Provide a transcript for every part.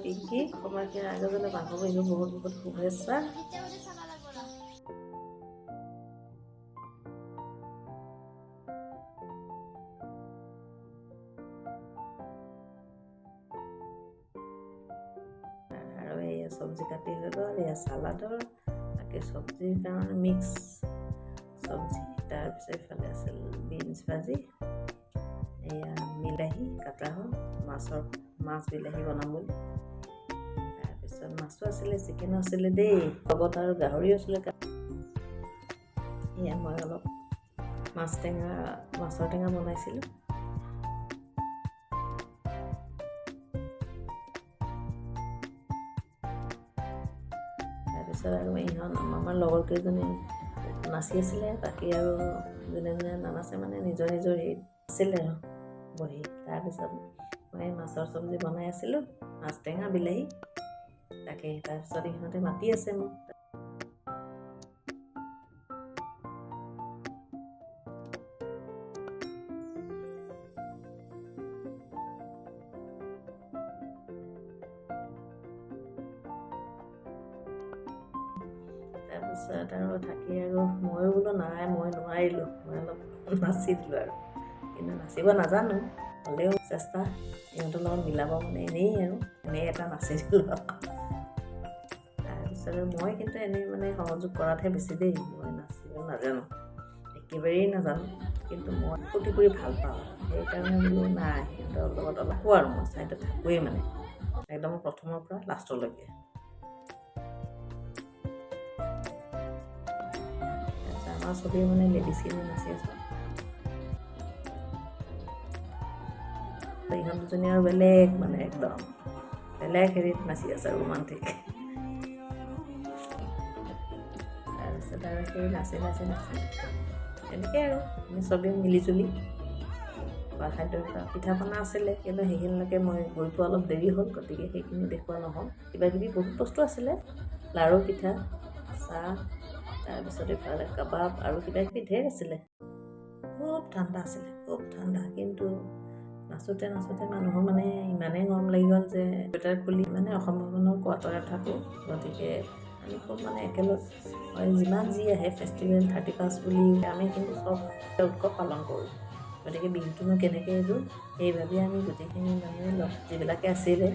পিংকি তোমাকে আগজনে মাঘ বিহু বহুত বহুত শুভেচ্ছা। আৰু এয়া চব্জি কাটি হৈ গ'ল, এয়া চালাডৰ বাকী চব্জিৰ কাৰণে মিক্স চব্জি। তাৰপিছত ইফালে আছিল বিনছ ভাজি, এয়া বিলাহী কাটা হ'ল মাছ বিলাহী বনাম বুলি। তাৰপিছত মাছো আছিলে, চিকেনো আছিলে দেই, লগত আৰু গাহৰিও আছিলে। এয়া মই অলপ মাছৰ টেঙা বনাইছিলোঁ। তাৰপিছত আৰু আমাৰ লগৰ কেইজনী নাচি আছিলে, বাকী আৰু যোনে যোনে নানাচে মানে নিজৰ নিজৰ হেৰিত আছিলে আৰু বহি। তাৰপিছত মই মাছৰ চব্জি বনাই আছিলোঁ, মাছ টেঙা বিলাহী তাকে। তাৰপিছত ইহঁতে মাতি আছে মোক। তাৰপিছত আৰু থাকি আৰু ময়ো বোলো নাই মই নোৱাৰিলোঁ, মই অলপ নাচি দিলোঁ আৰু। কিন্তু নাচিব নাজানো, হ'লেও চেষ্টা ইহঁতৰ লগত মিলাব মানে এনেই এটা নাচি দিলোঁ। তাৰপিছত মই কিন্তু এনেই মানে সহযোগ কৰাতহে বেছি দেই, মই নাচিব নাজানো, একেবাৰেই নাজানো। কিন্তু মই ফূৰ্তি কৰি ভাল পাওঁ, সেইকাৰণে বোলো নাই সিহঁতৰ লগত অলপ থাকোঁ আৰু মই চাইডত থাকোৱেই মানে একদম প্ৰথমৰ পৰা লাষ্টলৈকে। আমাৰ চবেই মানে লেডিজখিনি নাচি আছোঁ। ইহঁত দুজনী আৰু বেলেগ মানে একদম বেলেগ হেৰিত নাচি আছে, ৰোমান্টিক। তাৰপিছত আৰু সেই নাচি এনেকৈ আৰু আমি চবেই মিলিজুলি খোৱা খাদ্য পিঠা পনা আছিলে, কিন্তু সেইখিনিলৈকে মই গৈ পোৱা অলপ দেৰি হ'ল, গতিকে সেইখিনি দেখুওৱা নহ'ল। কিবাকিবি বহুত বস্তু আছিলে, লাড়ু পিঠা চাহ, তাৰপিছত ইফালে কাবাব আৰু কিবাকিবি ঢেৰ আছিলে। খুব ঠাণ্ডা আছিলে, খুব ঠাণ্ডা। কিন্তু নাচোঁতে মানুহৰ মানে ইমানেই গৰম লাগি গ'ল যে চুৱেটাৰ খুলি মানে অসম ভৱনৰ কোৱাৰ্টাৰত থাকোঁ, গতিকে আমি খুব মানে একেলগ যিমান যি আহে ফেষ্টিভেল 31 বুলি আমি কিন্তু চব উৎসৱ পালন কৰোঁ। গতিকে বিহুটোনো কেনেকৈ এৰোঁ, সেইভাবে আমি গোটেইখিনি মানুহে যিবিলাকে আছিলে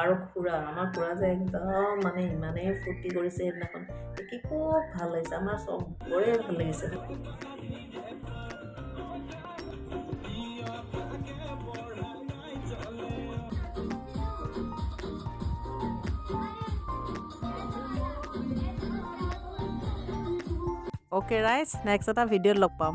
আৰু আমাৰ খুৰা যে একদম মানে ইমানেই ফূৰ্তি কৰিছে সেইদিনাখন, দেখি খুব ভাল লাগিছে, আমাৰ চবৰে ভাল লাগিছে। অ'কে ৰাইজ, নেক্সট এটা ভিডিঅ'ত লগ পাম।